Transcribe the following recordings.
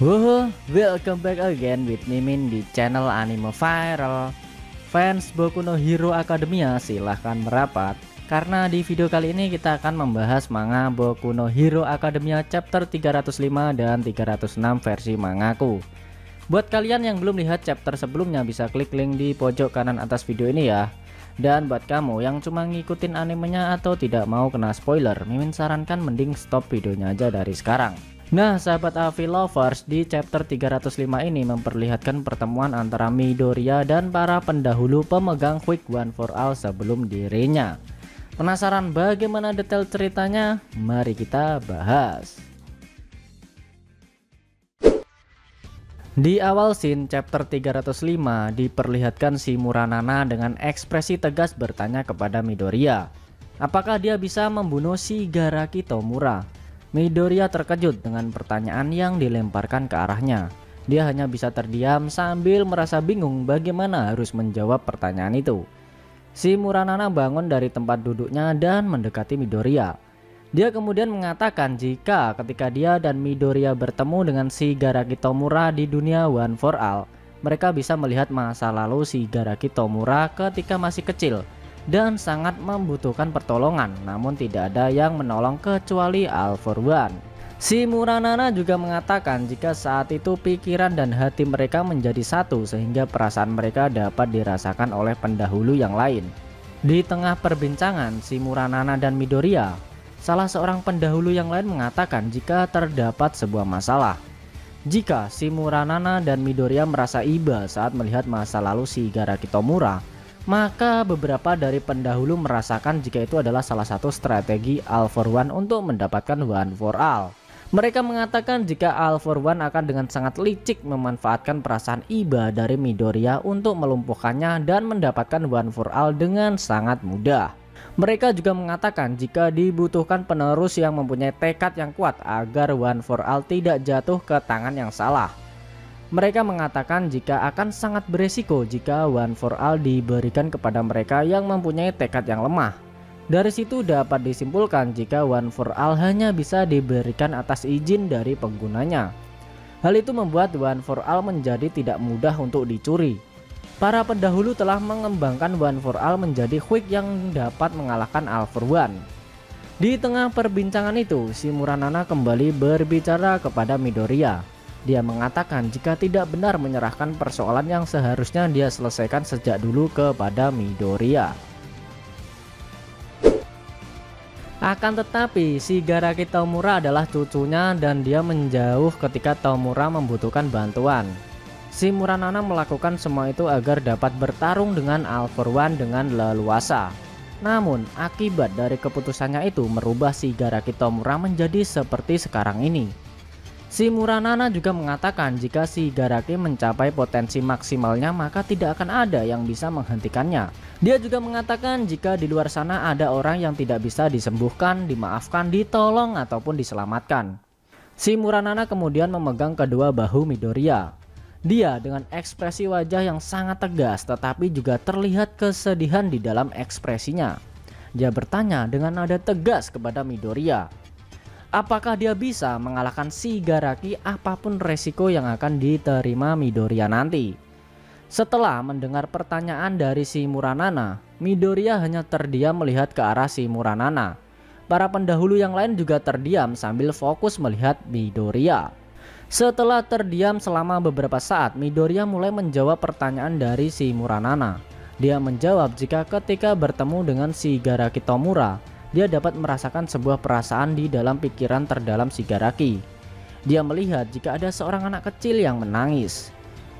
Welcome back again with Mimin di channel Anime Viral. Fans Boku no Hero Academia silahkan merapat, karena di video kali ini kita akan membahas manga Boku no Hero Academia chapter 305 dan 306 versi mangaku. Buat kalian yang belum lihat chapter sebelumnya bisa klik link di pojok kanan atas video ini ya. Dan buat kamu yang cuma ngikutin animenya atau tidak mau kena spoiler, Mimin sarankan mending stop videonya aja dari sekarang. Nah sahabat AV Lovers, di chapter 305 ini memperlihatkan pertemuan antara Midoriya dan para pendahulu pemegang Quick One for All sebelum dirinya. Penasaran bagaimana detail ceritanya? Mari kita bahas. Di awal scene chapter 305 diperlihatkan si Muranana dengan ekspresi tegas bertanya kepada Midoriya, apakah dia bisa membunuh Shigaraki Tomura. Midoriya terkejut dengan pertanyaan yang dilemparkan ke arahnya. Dia hanya bisa terdiam sambil merasa bingung bagaimana harus menjawab pertanyaan itu. Si Muranana bangun dari tempat duduknya dan mendekati Midoriya. Dia kemudian mengatakan jika ketika dia dan Midoriya bertemu dengan Shigaraki Tomura di dunia One for All, mereka bisa melihat masa lalu Shigaraki Tomura ketika masih kecil dan sangat membutuhkan pertolongan, namun tidak ada yang menolong kecuali All for One. Si Muranana juga mengatakan jika saat itu pikiran dan hati mereka menjadi satu sehingga perasaan mereka dapat dirasakan oleh pendahulu yang lain. Di tengah perbincangan si Muranana dan Midoriya, salah seorang pendahulu yang lain mengatakan jika terdapat sebuah masalah. Jika si Muranana dan Midoriya merasa iba saat melihat masa lalu Shigaraki Tomura, maka beberapa dari pendahulu merasakan jika itu adalah salah satu strategi All for One untuk mendapatkan One for All. Mereka mengatakan jika All for One akan dengan sangat licik memanfaatkan perasaan iba dari Midoriya untuk melumpuhkannya dan mendapatkan One for All dengan sangat mudah. Mereka juga mengatakan jika dibutuhkan penerus yang mempunyai tekad yang kuat agar One for All tidak jatuh ke tangan yang salah. Mereka mengatakan jika akan sangat beresiko jika One for All diberikan kepada mereka yang mempunyai tekad yang lemah. Dari situ dapat disimpulkan jika One for All hanya bisa diberikan atas izin dari penggunanya. Hal itu membuat One for All menjadi tidak mudah untuk dicuri. Para pendahulu telah mengembangkan One for All menjadi quick yang dapat mengalahkan All for One. Di tengah perbincangan itu, si Muranana kembali berbicara kepada Midoriya. Dia mengatakan jika tidak benar menyerahkan persoalan yang seharusnya dia selesaikan sejak dulu kepada Midoriya. Akan tetapi, Shigaraki Tomura adalah cucunya dan dia menjauh ketika Tomura membutuhkan bantuan. Si Muranana melakukan semua itu agar dapat bertarung dengan All for One dengan leluasa. Namun akibat dari keputusannya itu merubah Shigaraki Tomura menjadi seperti sekarang ini. Si Muranana juga mengatakan jika Shigaraki mencapai potensi maksimalnya maka tidak akan ada yang bisa menghentikannya. Dia juga mengatakan jika di luar sana ada orang yang tidak bisa disembuhkan, dimaafkan, ditolong ataupun diselamatkan. Si Muranana kemudian memegang kedua bahu Midoriya. Dia dengan ekspresi wajah yang sangat tegas tetapi juga terlihat kesedihan di dalam ekspresinya. Dia bertanya dengan nada tegas kepada Midoriya, apakah dia bisa mengalahkan Shigaraki apapun resiko yang akan diterima Midoriya nanti. Setelah mendengar pertanyaan dari si Muranana, Midoriya hanya terdiam melihat ke arah si Muranana. Para pendahulu yang lain juga terdiam sambil fokus melihat Midoriya. Setelah terdiam selama beberapa saat, Midoriya mulai menjawab pertanyaan dari si Muranana. Dia menjawab jika ketika bertemu dengan Shigaraki Tomura, dia dapat merasakan sebuah perasaan di dalam pikiran terdalam Shigaraki. Dia melihat jika ada seorang anak kecil yang menangis.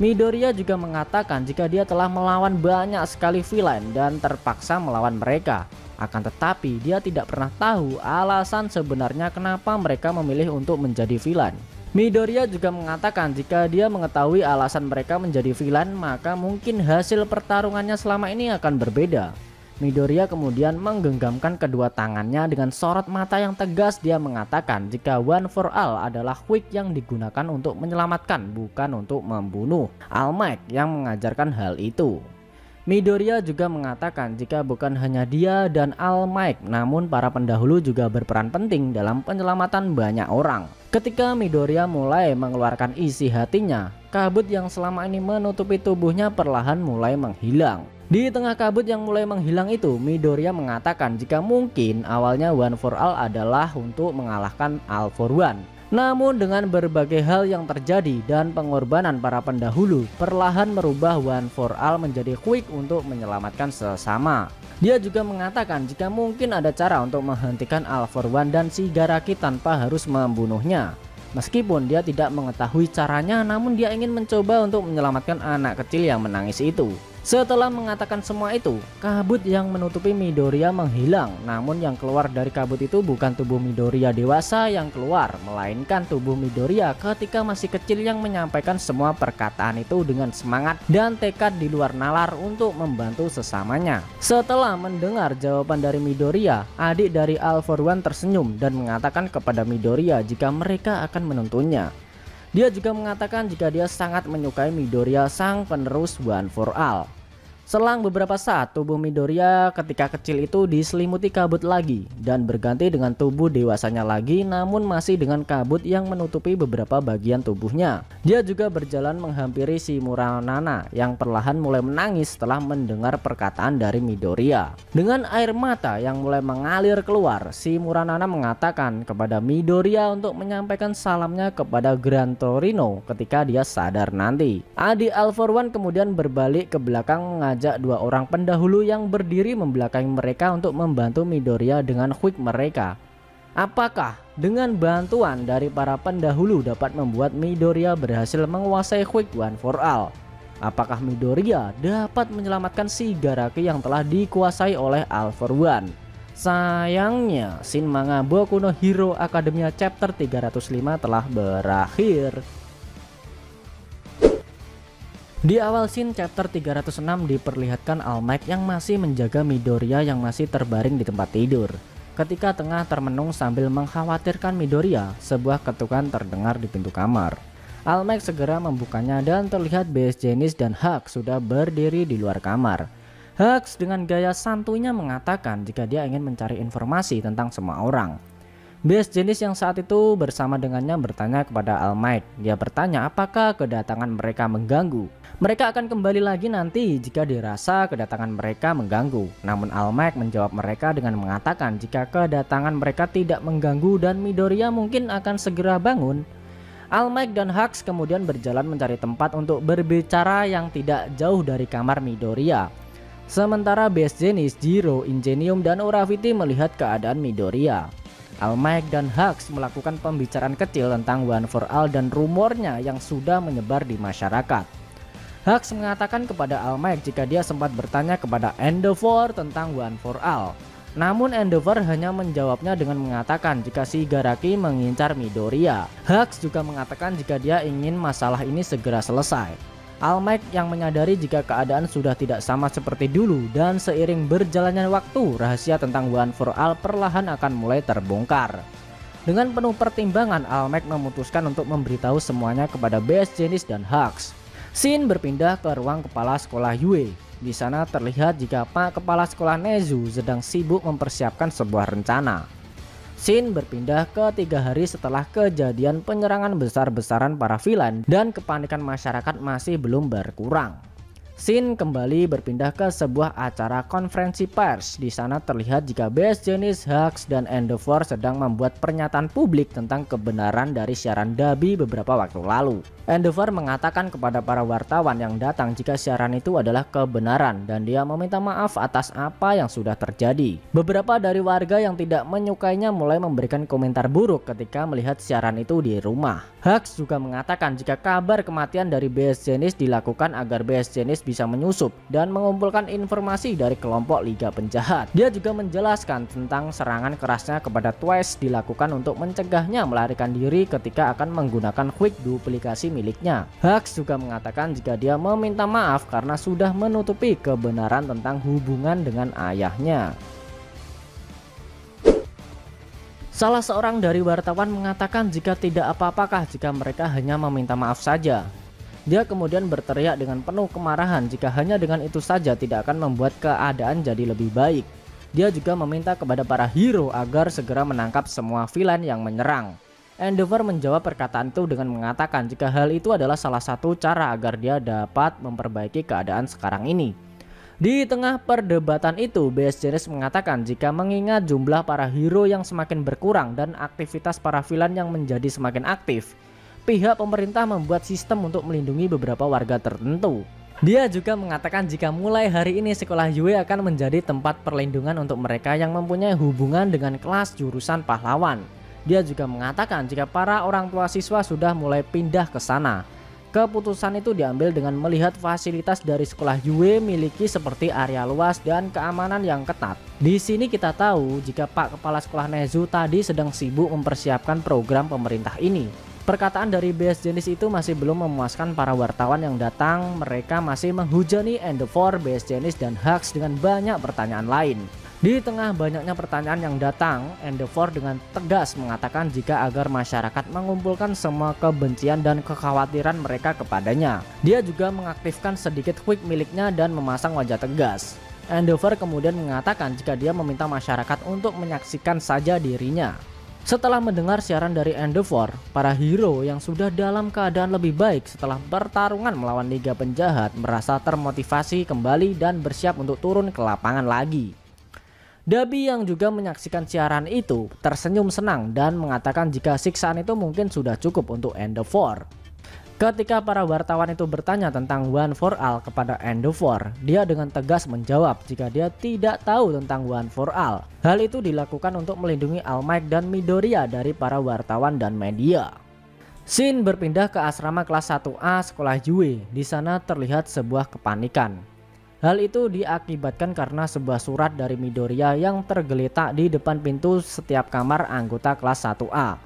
Midoriya juga mengatakan jika dia telah melawan banyak sekali villain dan terpaksa melawan mereka. Akan tetapi dia tidak pernah tahu alasan sebenarnya kenapa mereka memilih untuk menjadi villain. Midoriya juga mengatakan jika dia mengetahui alasan mereka menjadi villain maka mungkin hasil pertarungannya selama ini akan berbeda. Midoriya kemudian menggenggamkan kedua tangannya dengan sorot mata yang tegas. Dia mengatakan jika One for All adalah quick yang digunakan untuk menyelamatkan bukan untuk membunuh. All Might yang mengajarkan hal itu. Midoriya juga mengatakan jika bukan hanya dia dan All Might namun para pendahulu juga berperan penting dalam penyelamatan banyak orang. Ketika Midoriya mulai mengeluarkan isi hatinya, kabut yang selama ini menutupi tubuhnya perlahan mulai menghilang. Di tengah kabut yang mulai menghilang itu, Midoriya mengatakan jika mungkin awalnya One for All adalah untuk mengalahkan All for One. Namun dengan berbagai hal yang terjadi dan pengorbanan para pendahulu, perlahan merubah One for All menjadi quick untuk menyelamatkan sesama. Dia juga mengatakan jika mungkin ada cara untuk menghentikan All for One dan Shigaraki tanpa harus membunuhnya. Meskipun dia tidak mengetahui caranya, namun dia ingin mencoba untuk menyelamatkan anak kecil yang menangis itu. Setelah mengatakan semua itu, kabut yang menutupi Midoriya menghilang. Namun yang keluar dari kabut itu bukan tubuh Midoriya dewasa yang keluar, melainkan tubuh Midoriya ketika masih kecil yang menyampaikan semua perkataan itu dengan semangat dan tekad di luar nalar untuk membantu sesamanya. Setelah mendengar jawaban dari Midoriya, adik dari All for One tersenyum dan mengatakan kepada Midoriya jika mereka akan menuntunnya. Dia juga mengatakan jika dia sangat menyukai Midoriya, sang penerus One for All. Selang beberapa saat, tubuh Midoriya ketika kecil itu diselimuti kabut lagi dan berganti dengan tubuh dewasanya lagi, namun masih dengan kabut yang menutupi beberapa bagian tubuhnya. Dia juga berjalan menghampiri si Muranana yang perlahan mulai menangis setelah mendengar perkataan dari Midoriya. Dengan air mata yang mulai mengalir keluar, si Muranana mengatakan kepada Midoriya untuk menyampaikan salamnya kepada Gran Torino ketika dia sadar nanti. Adik All for One kemudian berbalik ke belakang mengajak dua orang pendahulu yang berdiri membelakangi mereka untuk membantu Midoriya dengan quick mereka. Apakah dengan bantuan dari para pendahulu dapat membuat Midoriya berhasil menguasai quick One for All? Apakah Midoriya dapat menyelamatkan Shigaraki yang telah dikuasai oleh All for One? Sayangnya, Shin Manga Boku no Hero Academia chapter 305 telah berakhir. Di awal scene chapter 306 diperlihatkan All Might yang masih menjaga Midoriya yang masih terbaring di tempat tidur. Ketika tengah termenung sambil mengkhawatirkan Midoriya, sebuah ketukan terdengar di pintu kamar. All Might segera membukanya dan terlihat Best Jenis dan Hux sudah berdiri di luar kamar. Hux dengan gaya santuinya mengatakan jika dia ingin mencari informasi tentang semua orang. Best Jenis yang saat itu bersama dengannya bertanya kepada All Might. Dia bertanya apakah kedatangan mereka mengganggu. Mereka akan kembali lagi nanti jika dirasa kedatangan mereka mengganggu. Namun All Might menjawab mereka dengan mengatakan jika kedatangan mereka tidak mengganggu dan Midoriya mungkin akan segera bangun. All Might dan Hux kemudian berjalan mencari tempat untuk berbicara yang tidak jauh dari kamar Midoriya. Sementara Best Jenis, Jiro, Ingenium, dan Uraviti melihat keadaan Midoriya. All Might dan Hux melakukan pembicaraan kecil tentang One for All dan rumornya yang sudah menyebar di masyarakat. Hux mengatakan kepada All Might jika dia sempat bertanya kepada Endeavor tentang One for All. Namun Endeavor hanya menjawabnya dengan mengatakan jika Shigaraki mengincar Midoriya. Hux juga mengatakan jika dia ingin masalah ini segera selesai. All Might yang menyadari jika keadaan sudah tidak sama seperti dulu dan seiring berjalannya waktu, rahasia tentang One for All perlahan akan mulai terbongkar. Dengan penuh pertimbangan, All Might memutuskan untuk memberitahu semuanya kepada Best Jenis dan Hux. Shin berpindah ke ruang kepala sekolah Yue. Di sana terlihat jika Pak Kepala Sekolah Nezu sedang sibuk mempersiapkan sebuah rencana. Shin berpindah ke 3 hari setelah kejadian penyerangan besar-besaran para villain dan kepanikan masyarakat masih belum berkurang. Shin kembali berpindah ke sebuah acara konferensi pers. Di sana terlihat jika Best Jenis, Hux, dan Endeavor sedang membuat pernyataan publik tentang kebenaran dari siaran Dabi beberapa waktu lalu. Endeavor mengatakan kepada para wartawan yang datang jika siaran itu adalah kebenaran dan dia meminta maaf atas apa yang sudah terjadi. Beberapa dari warga yang tidak menyukainya mulai memberikan komentar buruk ketika melihat siaran itu di rumah. Hux juga mengatakan jika kabar kematian dari Best Jenis dilakukan agar Best Jenis bisa menyusup dan mengumpulkan informasi dari kelompok Liga Penjahat. Dia juga menjelaskan tentang serangan kerasnya kepada Twice dilakukan untuk mencegahnya melarikan diri ketika akan menggunakan quick duplikasi miliknya. Hux juga mengatakan jika dia meminta maaf karena sudah menutupi kebenaran tentang hubungan dengan ayahnya. Salah seorang dari wartawan mengatakan jika tidak apa-apakah jika mereka hanya meminta maaf saja. Dia kemudian berteriak dengan penuh kemarahan jika hanya dengan itu saja tidak akan membuat keadaan jadi lebih baik. Dia juga meminta kepada para hero agar segera menangkap semua villain yang menyerang. Endeavor menjawab perkataan itu dengan mengatakan jika hal itu adalah salah satu cara agar dia dapat memperbaiki keadaan sekarang ini. Di tengah perdebatan itu, BS Jenis mengatakan jika mengingat jumlah para hero yang semakin berkurang dan aktivitas para villain yang menjadi semakin aktif, pihak pemerintah membuat sistem untuk melindungi beberapa warga tertentu. Dia juga mengatakan jika mulai hari ini sekolah Yue akan menjadi tempat perlindungan untuk mereka yang mempunyai hubungan dengan kelas jurusan pahlawan. Dia juga mengatakan jika para orang tua siswa sudah mulai pindah ke sana. Keputusan itu diambil dengan melihat fasilitas dari sekolah Yue miliki seperti area luas dan keamanan yang ketat. Di sini kita tahu jika Pak Kepala Sekolah Nezu tadi sedang sibuk mempersiapkan program pemerintah ini. Perkataan dari BS Jenis itu masih belum memuaskan para wartawan yang datang. Mereka masih menghujani Endeavor, BS Jenis, dan Hux dengan banyak pertanyaan lain. Di tengah banyaknya pertanyaan yang datang, Endeavor dengan tegas mengatakan jika agar masyarakat mengumpulkan semua kebencian dan kekhawatiran mereka kepadanya. Dia juga mengaktifkan sedikit quick miliknya dan memasang wajah tegas. Endeavor kemudian mengatakan jika dia meminta masyarakat untuk menyaksikan saja dirinya. Setelah mendengar siaran dari Endeavor, para hero yang sudah dalam keadaan lebih baik setelah pertarungan melawan Liga Penjahat merasa termotivasi kembali dan bersiap untuk turun ke lapangan lagi. Dabi yang juga menyaksikan siaran itu tersenyum senang dan mengatakan jika siksaan itu mungkin sudah cukup untuk Endeavor. Ketika para wartawan itu bertanya tentang One for All kepada Endeavor, dia dengan tegas menjawab jika dia tidak tahu tentang One for All. Hal itu dilakukan untuk melindungi All Might dan Midoriya dari para wartawan dan media. Shin berpindah ke asrama kelas 1A sekolah Yue. Di sana terlihat sebuah kepanikan. Hal itu diakibatkan karena sebuah surat dari Midoriya yang tergeletak di depan pintu setiap kamar anggota kelas 1A.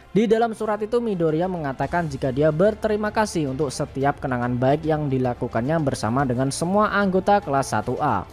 Di dalam surat itu Midoriya mengatakan jika dia berterima kasih untuk setiap kenangan baik yang dilakukannya bersama dengan semua anggota kelas 1A.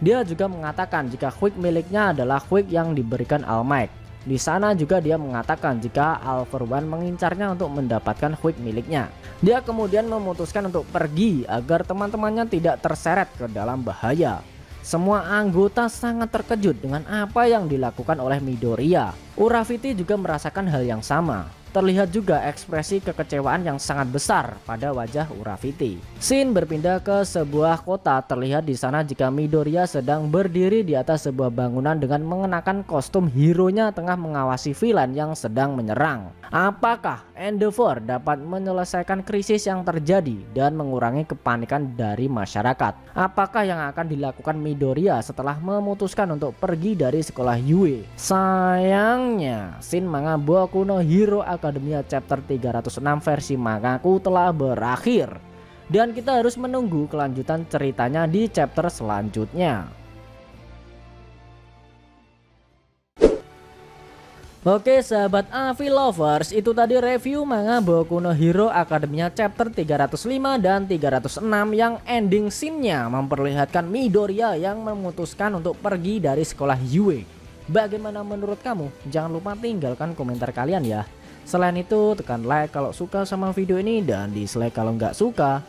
Dia juga mengatakan jika quick miliknya adalah quick yang diberikan All Might. Di sana juga dia mengatakan jika All For One mengincarnya untuk mendapatkan quick miliknya. Dia kemudian memutuskan untuk pergi agar teman-temannya tidak terseret ke dalam bahaya. Semua anggota sangat terkejut dengan apa yang dilakukan oleh Midoriya. Urafiti juga merasakan hal yang sama. Terlihat juga ekspresi kekecewaan yang sangat besar pada wajah Urafiti. Shin berpindah ke sebuah kota. Terlihat di sana jika Midoriya sedang berdiri di atas sebuah bangunan dengan mengenakan kostum hero-nya tengah mengawasi villain yang sedang menyerang. Apakah Endeavor dapat menyelesaikan krisis yang terjadi dan mengurangi kepanikan dari masyarakat? Apakah yang akan dilakukan Midoriya setelah memutuskan untuk pergi dari sekolah Yue? Sayangnya, Shin Manga Boku no Hero Academia chapter 306 versi mangaku telah berakhir. Dan kita harus menunggu kelanjutan ceritanya di chapter selanjutnya. Oke sahabat Avi Lovers, itu tadi review manga Boku no Hero Academia chapter 305 dan 306 yang ending scene-nya memperlihatkan Midoriya yang memutuskan untuk pergi dari sekolah Yue. Bagaimana menurut kamu? Jangan lupa tinggalkan komentar kalian ya. Selain itu tekan like kalau suka sama video ini dan dislike kalau nggak suka.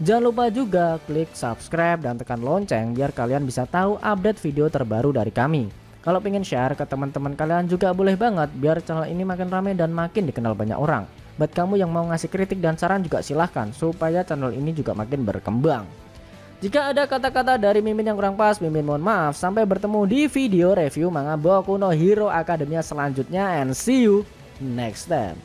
Jangan lupa juga klik subscribe dan tekan lonceng biar kalian bisa tahu update video terbaru dari kami. Kalau pengen share ke teman-teman kalian juga boleh banget biar channel ini makin rame dan makin dikenal banyak orang. Buat kamu yang mau ngasih kritik dan saran juga silahkan supaya channel ini juga makin berkembang. Jika ada kata-kata dari Mimin yang kurang pas, Mimin mohon maaf. Sampai bertemu di video review manga Boku no Hero Academia selanjutnya and see you next time.